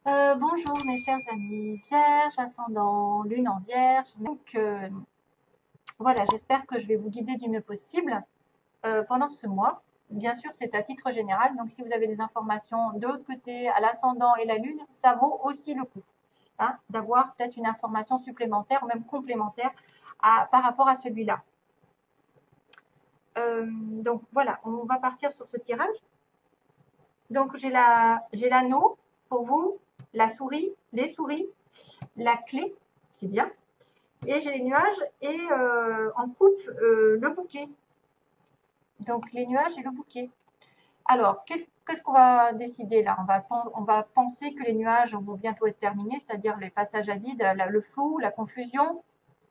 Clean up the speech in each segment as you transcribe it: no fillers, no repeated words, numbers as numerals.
Bonjour mes chers amis, Vierge, ascendant, lune en Vierge. Donc voilà, j'espère que je vais vous guider du mieux possible pendant ce mois. Bien sûr, c'est à titre général, donc si vous avez des informations de l'autre côté, à l'ascendant et la lune, ça vaut aussi le coup hein, d'avoir peut-être une information supplémentaire ou même complémentaire par rapport à celui-là. Donc voilà, on va partir sur ce tirage. Donc j'ai l'anneau pour vous, la souris, les souris, la clé, c'est bien. Et j'ai les nuages et en coupe le bouquet. Donc les nuages et le bouquet. Alors, qu'est-ce qu'on va décider là? On va penser que les nuages vont bientôt être terminés, c'est-à-dire les passages à vide, le flou, la confusion,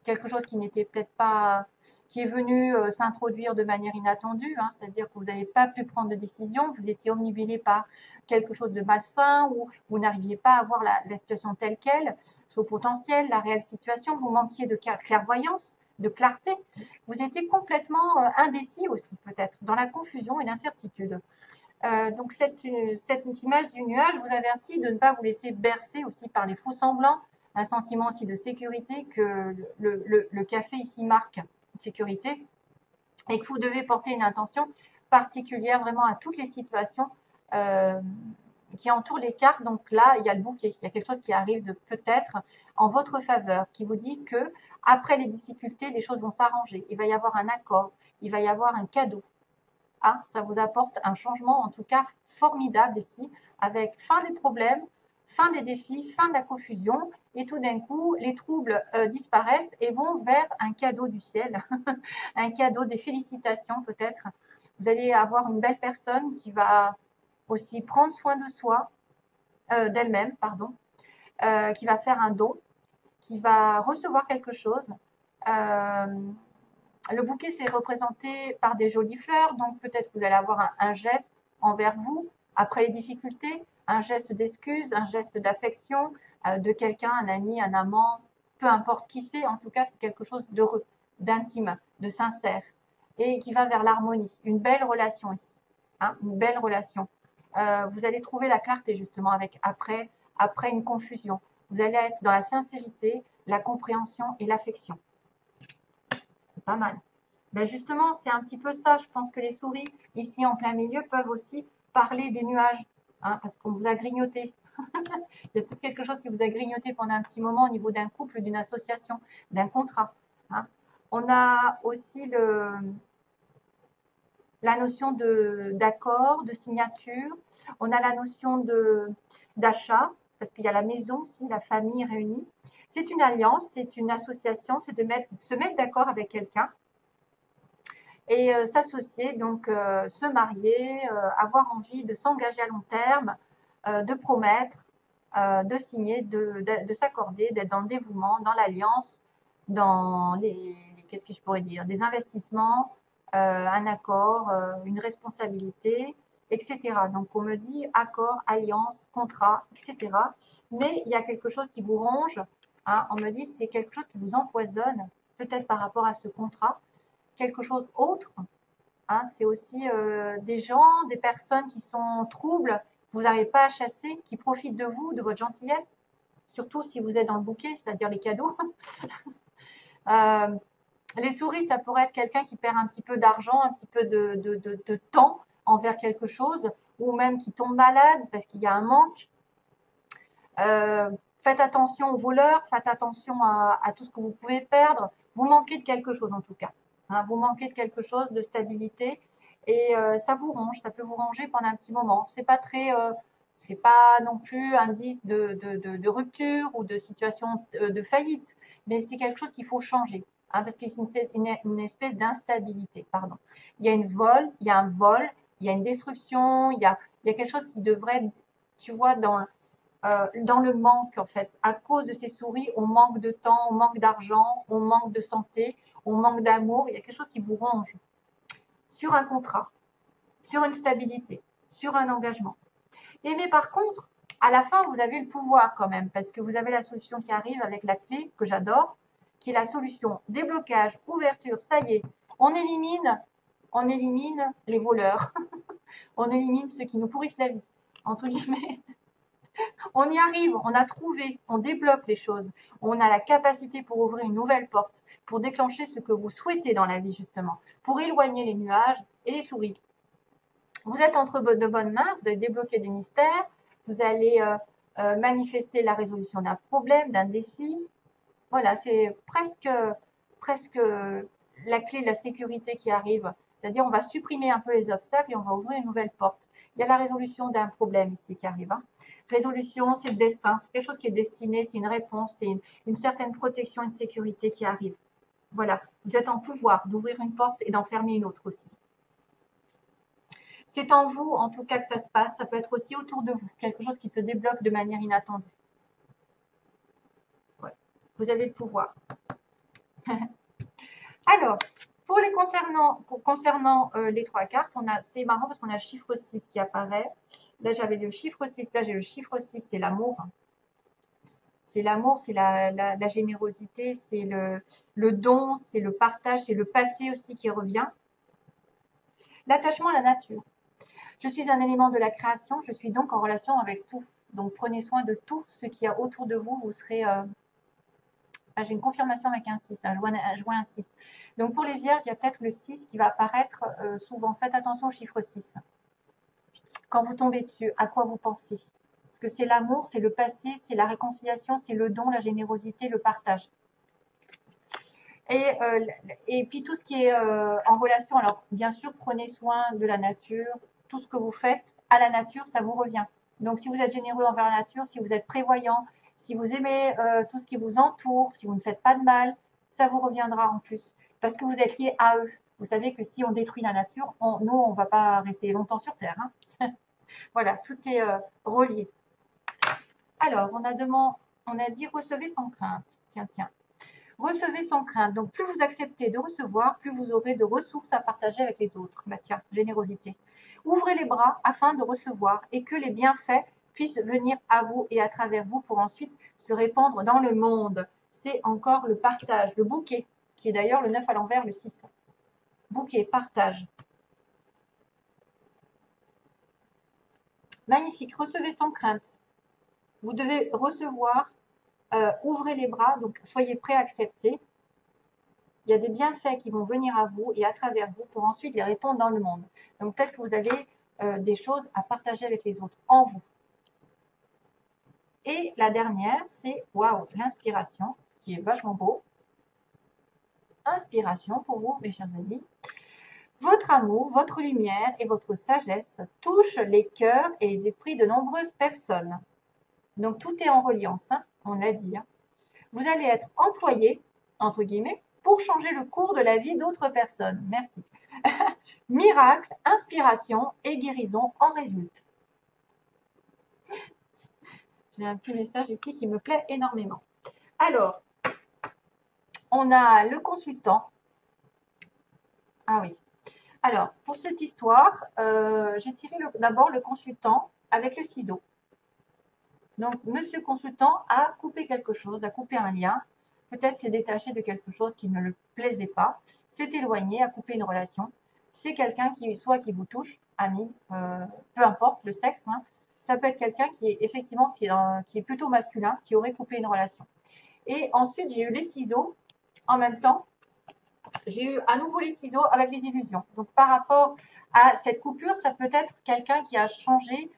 quelque chose qui n'était peut-être pas, qui est venu s'introduire de manière inattendue, hein, c'est-à-dire que vous n'avez pas pu prendre de décision, vous étiez omnibulé par quelque chose de malsain ou vous n'arriviez pas à voir la situation telle qu'elle, son potentiel, la réelle situation, vous manquiez de clairvoyance, de clarté, vous étiez complètement indécis aussi peut-être, dans la confusion et l'incertitude. Donc cette image du nuage vous avertit de ne pas vous laisser bercer aussi par les faux semblants, un sentiment aussi de sécurité que le café ici marque sécurité et que vous devez porter une attention particulière vraiment à toutes les situations euh, qui entourent les cartes. Donc là, il y a le bouquet, il y a quelque chose qui arrive de peut-être en votre faveur, qui vous dit que après les difficultés, les choses vont s'arranger. Il va y avoir un accord, il va y avoir un cadeau. Ah, ça vous apporte un changement, en tout cas formidable ici, avec fin des problèmes, fin des défis, fin de la confusion, et tout d'un coup, les troubles disparaissent et vont vers un cadeau du ciel, un cadeau des félicitations peut-être. Vous allez avoir une belle personne qui va aussi prendre soin de soi, d'elle-même, pardon, qui va faire un don, qui va recevoir quelque chose. Euh, le bouquet, c'est représenté par des jolies fleurs, donc peut-être que vous allez avoir un geste envers vous après les difficultés, un geste d'excuse, un geste d'affection de quelqu'un, un ami, un amant, peu importe qui c'est, en tout cas, c'est quelque chose d'heureux, d'intime, de sincère et qui va vers l'harmonie. Une belle relation ici, hein, une belle relation. Vous allez trouver la clarté justement avec après une confusion. Vous allez être dans la sincérité, la compréhension et l'affection. C'est pas mal. Ben justement, c'est un petit peu ça. Je pense que les souris, ici en plein milieu, peuvent aussi parler des nuages, hein, parce qu'on vous a grignoté. Il y a peut-être quelque chose qui vous a grignoté pendant un petit moment au niveau d'un couple, d'une association, d'un contrat. Hein. On a aussi la notion d'accord, de signature. On a la notion d'achat, parce qu'il y a la maison aussi, la famille réunie. C'est une alliance, c'est une association, c'est de se mettre d'accord avec quelqu'un et s'associer, donc se marier, avoir envie de s'engager à long terme, de promettre, de signer, de s'accorder, d'être dans le dévouement, dans l'alliance, dans qu'est-ce que je pourrais dire, des investissements, un accord, une responsabilité, etc. Donc on me dit accord, alliance, contrat, etc. Mais il y a quelque chose qui vous ronge. Hein, on me dit c'est quelque chose qui vous empoisonne, peut-être par rapport à ce contrat quelque chose autre. Hein, c'est aussi des gens, des personnes qui sont troubles, que vous n'arrivez pas à chasser, qui profitent de vous, de votre gentillesse, surtout si vous êtes dans le bouquet, c'est-à-dire les cadeaux. euh, les souris, ça pourrait être quelqu'un qui perd un petit peu d'argent, un petit peu de temps envers quelque chose, ou même qui tombe malade parce qu'il y a un manque. Euh, Faites attention aux voleurs, faites attention à tout ce que vous pouvez perdre. Vous manquez de quelque chose en tout cas. Hein, vous manquez de quelque chose, de stabilité, et ça vous ronge, ça peut vous ronger pendant un petit moment. C'est pas non plus indice de rupture ou de situation de faillite, mais c'est quelque chose qu'il faut changer. Hein, parce que c'est une espèce d'instabilité, pardon. Il y a un vol, il y a une destruction, il y a quelque chose qui devrait, tu vois, dans le manque en fait. À cause de ces souris, on manque de temps, on manque d'argent, on manque de santé, on manque d'amour. Il y a quelque chose qui vous ronge sur un contrat, sur une stabilité, sur un engagement. Et mais par contre, à la fin, vous avez le pouvoir quand même, parce que vous avez la solution qui arrive avec la clé que j'adore, qui est la solution déblocage, ouverture. Ça y est, on élimine les voleurs, on élimine ceux qui nous pourrissent la vie, entre guillemets. On y arrive, on a trouvé, on débloque les choses. On a la capacité pour ouvrir une nouvelle porte, pour déclencher ce que vous souhaitez dans la vie, justement, pour éloigner les nuages et les souris. Vous êtes entre de bonnes mains, vous allez débloquer des mystères, vous allez manifester la résolution d'un problème, d'un défi. Voilà, c'est presque la clé de la sécurité qui arrive. C'est-à-dire, on va supprimer un peu les obstacles et on va ouvrir une nouvelle porte. Il y a la résolution d'un problème ici qui arrive. Hein. Résolution, c'est le destin, c'est quelque chose qui est destiné, c'est une réponse, c'est une certaine protection, une sécurité qui arrive. Voilà, vous êtes en pouvoir d'ouvrir une porte et d'en fermer une autre aussi. C'est en vous, en tout cas, que ça se passe. Ça peut être aussi autour de vous, quelque chose qui se débloque de manière inattendue. Ouais. Vous avez le pouvoir. Alors, pour les concernant les trois cartes, c'est marrant parce qu'on a le chiffre 6 qui apparaît. Là, j'avais le chiffre 6. Là, j'ai le chiffre 6, c'est l'amour. C'est l'amour, c'est la générosité, c'est le don, c'est le partage, c'est le passé aussi qui revient. L'attachement à la nature. Je suis un élément de la création, je suis donc en relation avec tout. Donc prenez soin de tout ce qu'il y a autour de vous. Vous serez. J'ai une confirmation avec un 6, un joint un 6. Donc pour les vierges, il y a peut-être le 6 qui va apparaître souvent. Faites attention au chiffre 6. Quand vous tombez dessus, à quoi vous pensez? Parce que c'est l'amour, c'est le passé, c'est la réconciliation, c'est le don, la générosité, le partage. Et puis tout ce qui est en relation, alors bien sûr, prenez soin de la nature. Tout ce que vous faites à la nature, ça vous revient. Donc si vous êtes généreux envers la nature, si vous êtes prévoyant, si vous aimez tout ce qui vous entoure, si vous ne faites pas de mal, ça vous reviendra en plus. Parce que vous êtes lié à eux. Vous savez que si on détruit la nature, nous, on ne va pas rester longtemps sur Terre. Hein. Voilà, tout est relié. Alors, on a dit recevez sans crainte. Tiens. Recevez sans crainte. Donc, plus vous acceptez de recevoir, plus vous aurez de ressources à partager avec les autres. Bah tiens, générosité. Ouvrez les bras afin de recevoir et que les bienfaits puissent venir à vous et à travers vous pour ensuite se répandre dans le monde. C'est encore le partage, le bouquet, qui est d'ailleurs le 9 à l'envers, le 6. Bouquet, partage. Magnifique. Recevez sans crainte. Vous devez recevoir. Ouvrez les bras, donc soyez prêts à accepter. Il y a des bienfaits qui vont venir à vous et à travers vous pour ensuite les répandre dans le monde. Donc peut-être que vous avez des choses à partager avec les autres en vous. Et la dernière, c'est waouh, l'inspiration, qui est vachement beau. Inspiration pour vous, mes chers amis. Votre amour, votre lumière et votre sagesse touchent les cœurs et les esprits de nombreuses personnes. Donc tout est en reliance, hein, on l'a dit. Hein. Vous allez être employé, entre guillemets, pour changer le cours de la vie d'autres personnes. Merci. Miracle, inspiration et guérison en résultent. J'ai un petit message ici qui me plaît énormément. Alors, on a le consultant. Ah oui. Alors, pour cette histoire, j'ai tiré d'abord le consultant avec le ciseau. Donc, monsieur consultant a coupé quelque chose, a coupé un lien. Peut-être s'est détaché de quelque chose qui ne le plaisait pas, s'est éloigné, a coupé une relation. C'est quelqu'un qui vous touche, ami, peu importe le sexe. Hein. Ça peut être quelqu'un qui est effectivement qui est plutôt masculin, qui aurait coupé une relation. Et ensuite, j'ai eu les ciseaux en même temps. J'ai eu à nouveau les ciseaux avec les illusions. Donc, par rapport à cette coupure, ça peut être quelqu'un qui a changé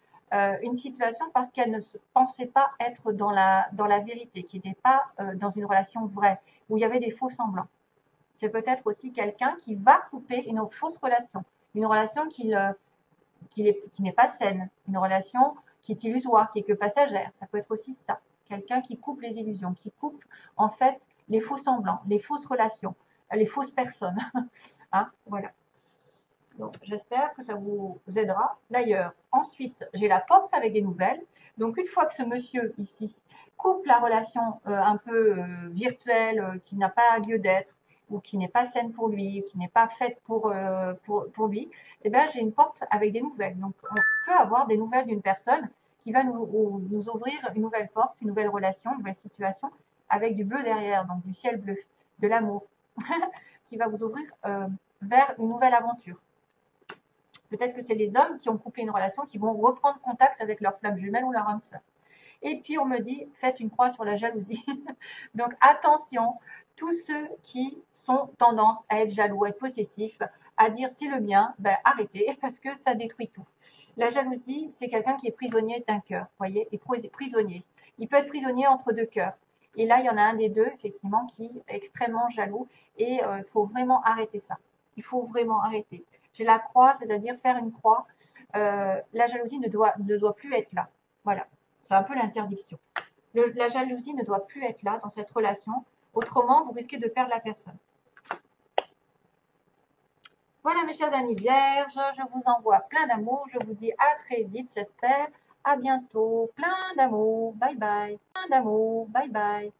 une situation parce qu'elle ne se pensait pas être dans la vérité, qui n'était pas dans une relation vraie, où il y avait des faux semblants. C'est peut-être aussi quelqu'un qui va couper une fausse relation, une relation qui n'est pas saine, une relation qui est illusoire, qui est que passagère. Ça peut être aussi ça. Quelqu'un qui coupe les illusions, qui coupe en fait les faux semblants, les fausses relations, les fausses personnes. Hein, voilà. Donc, j'espère que ça vous aidera. D'ailleurs, ensuite, j'ai la porte avec des nouvelles. Donc, une fois que ce monsieur ici coupe la relation un peu virtuelle, qui n'a pas lieu d'être, ou qui n'est pas saine pour lui, qui n'est pas faite pour lui, eh bien, j'ai une porte avec des nouvelles. Donc, on peut avoir des nouvelles d'une personne qui va nous ouvrir une nouvelle porte, une nouvelle relation, une nouvelle situation, avec du bleu derrière, donc du ciel bleu, de l'amour, qui va vous ouvrir vers une nouvelle aventure. Peut-être que c'est les hommes qui ont coupé une relation qui vont reprendre contact avec leur flamme jumelle ou leur âme sœur. Et puis on me dit, faites une croix sur la jalousie. Donc attention, tous ceux qui sont tendance à être jaloux, à être possessifs, à dire c'est le mien, ben arrêtez parce que ça détruit tout. La jalousie, c'est quelqu'un qui est prisonnier d'un cœur, voyez, et prisonnier. Il peut être prisonnier entre deux cœurs. Et là, il y en a un des deux, effectivement, qui est extrêmement jaloux. Et il faut vraiment arrêter ça. Il faut vraiment arrêter. J'ai la croix, c'est-à-dire faire une croix. La jalousie ne doit plus être là. Voilà. C'est un peu l'interdiction. La jalousie ne doit plus être là dans cette relation. Autrement, vous risquez de perdre la personne. Voilà mes chers amis vierges, je vous envoie plein d'amour. Je vous dis à très vite, j'espère. À bientôt. Plein d'amour. Bye bye. Plein d'amour. Bye bye.